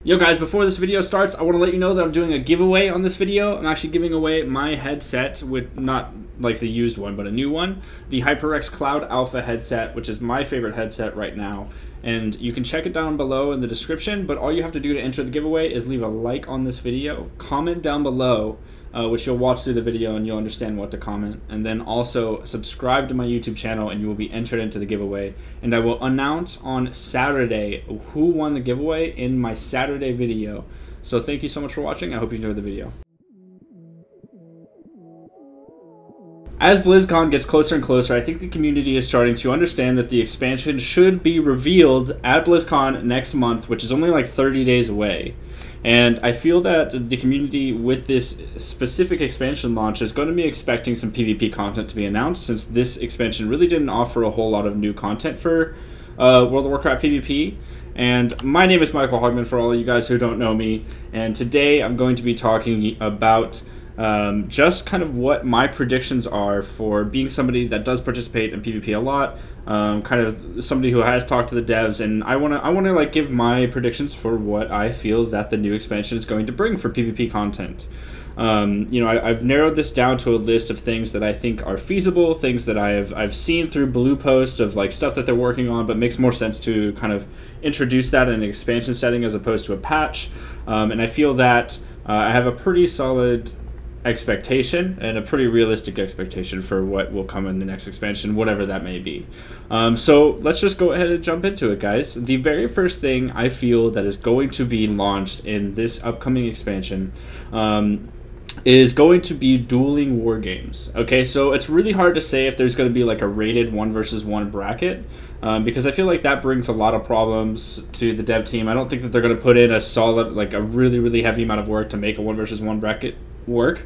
Yo guys, before this video starts, I want to let you know that I'm doing a giveaway on this video. I'm actually giving away my headset, with not like the used one, but a new one. The HyperX Cloud Alpha headset, which is my favorite headset right now. And you can check it down below in the description, but all you have to do to enter the giveaway is leave a like on this video, comment down below, which you'll watch through the video and you'll understand what to comment, and then also subscribe to my YouTube channel and you will be entered into the giveaway. And I will announce on Saturday who won the giveaway in my Saturday video. So thank you so much for watching. I hope you enjoyed the video. As BlizzCon gets closer and closer, I think the community is starting to understand that the expansion should be revealed at BlizzCon next month, which is only like 30 days away. And I feel that the community with this specific expansion launch is going to be expecting some PvP content to be announced, since this expansion really didn't offer a whole lot of new content for World of Warcraft PvP. And my name is Michael Hogman, for all of you guys who don't know me, and today I'm going to be talking about just kind of what my predictions are for being somebody that does participate in PvP a lot, kind of somebody who has talked to the devs, and I want to like give my predictions for what I feel that the new expansion is going to bring for PvP content. You know, I've narrowed this down to a list of things that I think are feasible, things that I've seen through Blue Post of like stuff that they're working on, but makes more sense to kind of introduce that in an expansion setting as opposed to a patch. And I feel that I have a pretty solid expectation and a pretty realistic expectation for what will come in the next expansion, whatever that may be. So let's just go ahead and jump into it, guys. The very first thing I feel that is going to be launched in this upcoming expansion is going to be dueling war games. Okay, so it's really hard to say if there's going to be like a rated 1 versus 1 bracket, because I feel like that brings a lot of problems to the dev team. I don't think that they're going to put in a solid, like a really heavy amount of work to make a 1 versus 1 bracket work,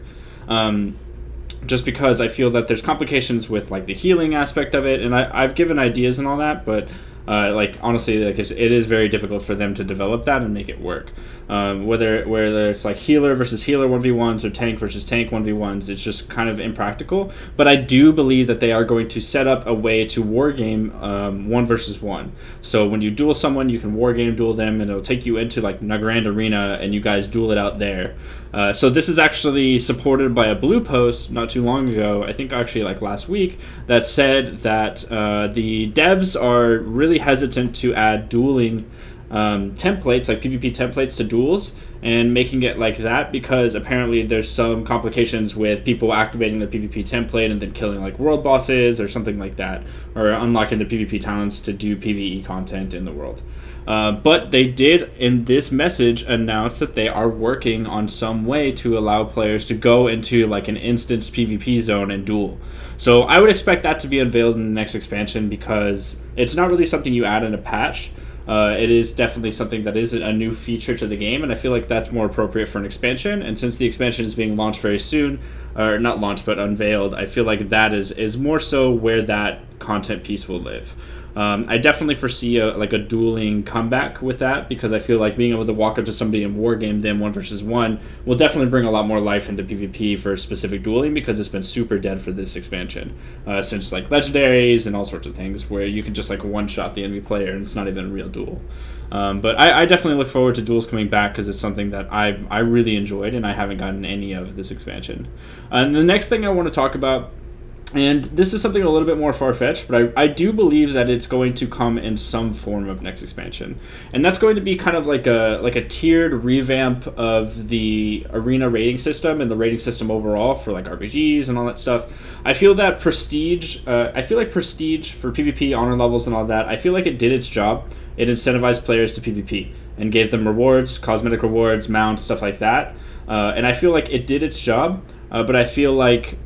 just because I feel that there's complications with like the healing aspect of it, and I've given ideas and all that, but like honestly, like it is very difficult for them to develop that and make it work. Whether it's like healer versus healer 1v1s or tank versus tank 1v1s, it's just kind of impractical. But I do believe that they are going to set up a way to wargame 1 versus 1. So when you duel someone, you can wargame duel them, and it'll take you into like Nagrand Arena, and you guys duel it out there. So this is actually supported by a Blue Post not too long ago, I think actually like last week, that said that the devs are really hesitant to add dueling templates, like PvP templates to duels, and making it like that because apparently there's some complications with people activating the PvP template and then killing like world bosses or something like that, or unlocking the PvP talents to do PvE content in the world. But they did in this message announce that they are working on some way to allow players to go into like an instanced PvP zone and duel. So I would expect that to be unveiled in the next expansion, because it's not really something you add in a patch. It is definitely something that is a new feature to the game, and I feel like that's more appropriate for an expansion. And since the expansion is being launched very soon, or not launched but unveiled, I feel like that is more so where that content piece will live. I definitely foresee a dueling comeback with that, because I feel like being able to walk up to somebody and wargame them 1 versus 1 will definitely bring a lot more life into PvP for specific dueling, because it's been super dead for this expansion since like legendaries and all sorts of things where you can just like one-shot the enemy player and it's not even a real duel. But I definitely look forward to duels coming back, because it's something that I really enjoyed and I haven't gotten any of this expansion. And the next thing I want to talk about, and this is something a little bit more far-fetched, but I do believe that it's going to come in some form of next expansion. And that's going to be kind of like a tiered revamp of the arena rating system and the rating system overall for like RPGs and all that stuff. I feel that prestige, prestige for PvP, honor levels and all that, I feel like it did its job. It incentivized players to PvP and gave them rewards, cosmetic rewards, mounts, stuff like that. And I feel like it did its job, but I feel like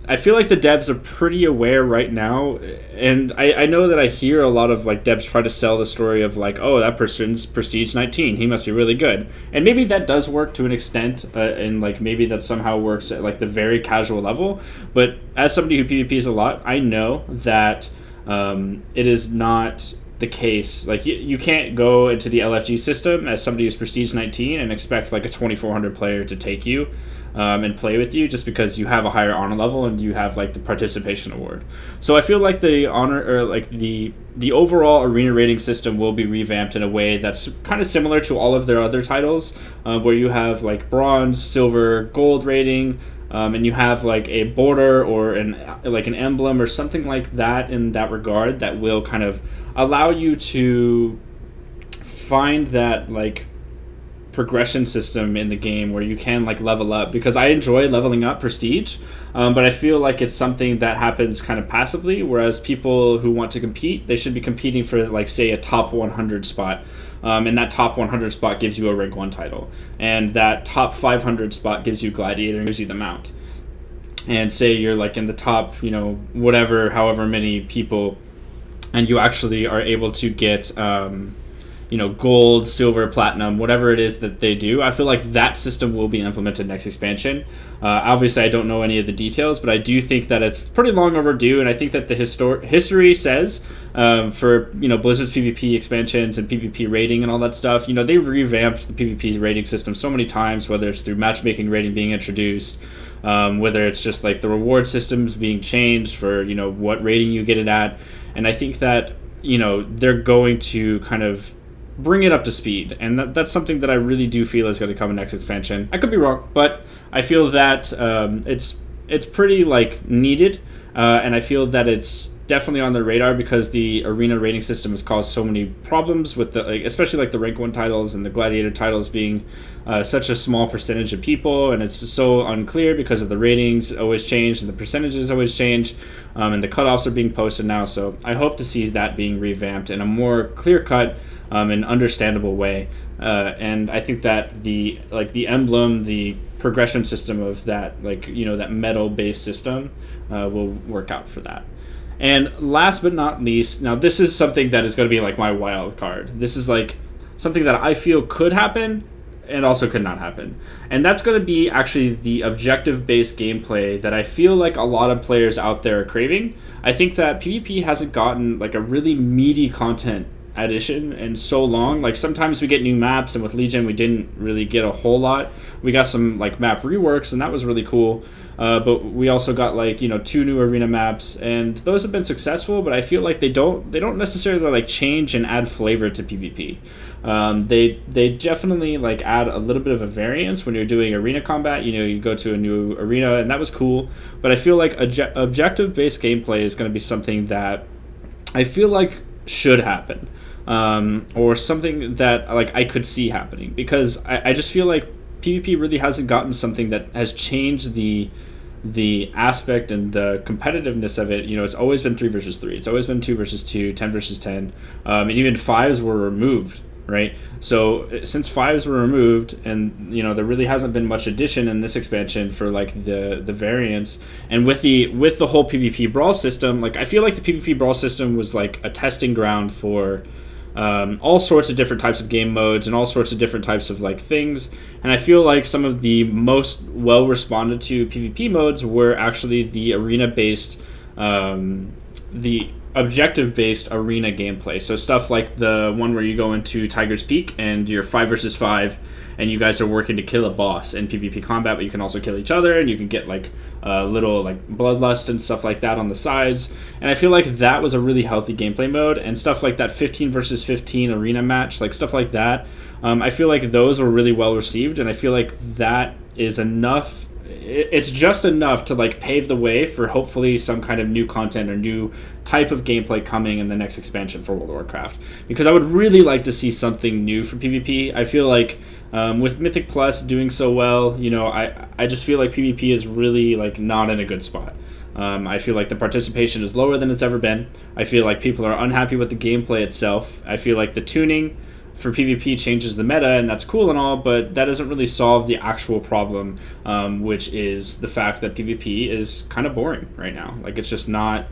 the devs are pretty aware right now, and I know that I hear a lot of like devs try to sell the story of like, oh, that person's prestige 19, he must be really good, and maybe that does work to an extent, and like maybe that somehow works at like the very casual level. But as somebody who PvPs a lot, I know that it is not the case. Like you can't go into the LFG system as somebody who's Prestige 19 and expect like a 2400 player to take you and play with you just because you have a higher honor level and you have like the participation award. So I feel like the honor or like the overall arena rating system will be revamped in a way that's kind of similar to all of their other titles, where you have like bronze, silver, gold rating, and you have like a border or an emblem or something like that in that regard that will kind of allow you to find that like progression system in the game where you can like level up, because I enjoy leveling up prestige, but I feel like it's something that happens kind of passively, whereas people who want to compete, they should be competing for like say a top 100 spot, and that top 100 spot gives you a rank 1 title, and that top 500 spot gives you gladiator and gives you the mount, and say you're like in the top, whatever, however many people, and you actually are able to get gold, silver, platinum, whatever it is that they do. I feel like that system will be implemented next expansion. Obviously, I don't know any of the details, but I do think that it's pretty long overdue, and I think that the history says for Blizzard's PvP expansions and PvP rating and all that stuff, they've revamped the PvP rating system so many times, whether it's through matchmaking rating being introduced, whether it's just like the reward systems being changed for what rating you get it at, and I think that they're going to kind of bring it up to speed, and that's something that I really do feel is going to come in next expansion. I could be wrong, but I feel that it's pretty like needed, and I feel that it's definitely on the radar because the arena rating system has caused so many problems with the especially like the rank 1 titles and the gladiator titles being such a small percentage of people, and it's so unclear because of the ratings always change and the percentages always change, and the cutoffs are being posted now. So I hope to see that being revamped in a more clear-cut and understandable way, and I think that the emblem, the progression system of that, that medal-based system will work out for that. And last but not least, now this is something that is going to be like my wild card. This is like something that I feel could happen and also could not happen, and that's going to be actually the objective-based gameplay that I feel like a lot of players out there are craving. I think that PvP hasn't gotten like a really meaty content addition in so long. Like sometimes we get new maps, and with Legion we didn't really get a whole lot. We got some like map reworks, and that was really cool, but we also got like 2 new arena maps, and those have been successful, but I feel like they don't necessarily like change and add flavor to PvP. They definitely like add a little bit of a variance when you're doing arena combat. You go to a new arena, and that was cool, but I feel like objective based gameplay is going to be something that I feel like should happen, or something that like I could see happening, because I just feel like PvP really hasn't gotten something that has changed the aspect and the competitiveness of it. It's always been 3 versus 3. It's always been 2 versus 2, 10 versus 10, and even 5s were removed, right? So since 5s were removed, and there really hasn't been much addition in this expansion for like the variants, and with the whole PvP brawl system, like I feel like the PvP brawl system was like a testing ground for all sorts of different types of game modes and all sorts of different types of like things, and I feel like some of the most well responded to PvP modes were actually the arena based, the objective based arena gameplay. So stuff like the one where you go into Tiger's Peak and you're 5 versus 5, and you guys are working to kill a boss in PvP combat, but you can also kill each other, and you can get like little like bloodlust and stuff like that on the sides. And I feel like that was a really healthy gameplay mode, and stuff like that 15 versus 15 arena match, like stuff like that. I feel like those were really well received, and I feel like that is enough. It's just enough to like pave the way for hopefully some kind of new content or new type of gameplay coming in the next expansion for World of Warcraft, because I would really like to see something new for PvP. I feel like with Mythic Plus doing so well, I just feel like PvP is really like not in a good spot. I feel like the participation is lower than it's ever been. I feel like people are unhappy with the gameplay itself. I feel like the tuning for PvP changes the meta, and that's cool and all, but that doesn't really solve the actual problem, which is the fact that PvP is kind of boring right now. Like it's just not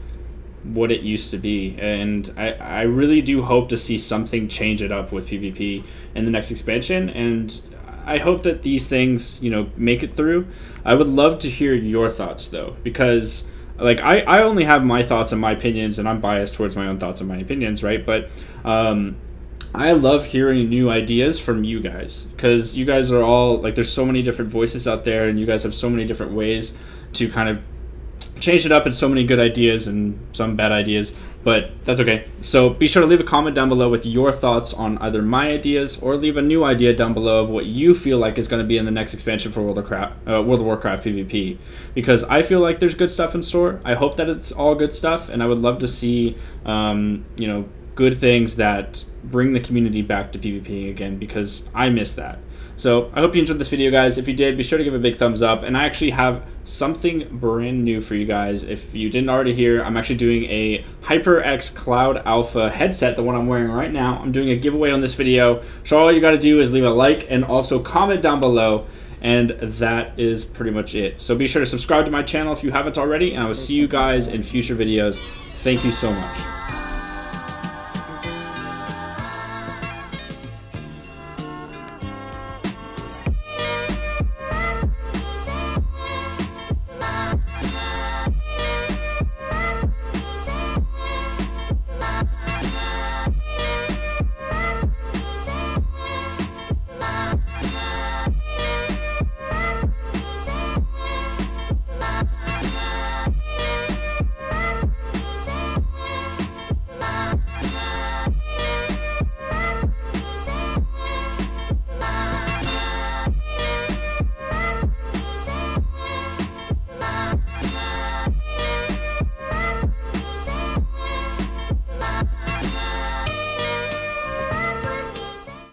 what it used to be, and I really do hope to see something change it up with PvP in the next expansion, and I hope that these things make it through. I would love to hear your thoughts though, because like I only have my thoughts and my opinions, and I'm biased towards my own thoughts and my opinions, right? But I love hearing new ideas from you guys, because you guys are all like, there's so many different voices out there, and you guys have so many different ways to kind of change it up, and so many good ideas and some bad ideas, but that's okay. So be sure to leave a comment down below with your thoughts on either my ideas, or leave a new idea down below of what you feel like is going to be in the next expansion for World of Warcraft PvP, because I feel like there's good stuff in store. I hope that it's all good stuff, and I would love to see you know, good things that bring the community back to PvP again, because I miss that. So I hope you enjoyed this video, guys. If you did, be sure to give a big thumbs up. And I actually have something brand new for you guys. If you didn't already hear, I'm actually doing a HyperX Cloud Alpha headset, the one I'm wearing right now. I'm doing a giveaway on this video. So all you got to do is leave a like and also comment down below. And that is pretty much it. So be sure to subscribe to my channel if you haven't already. And I will see you guys in future videos. Thank you so much.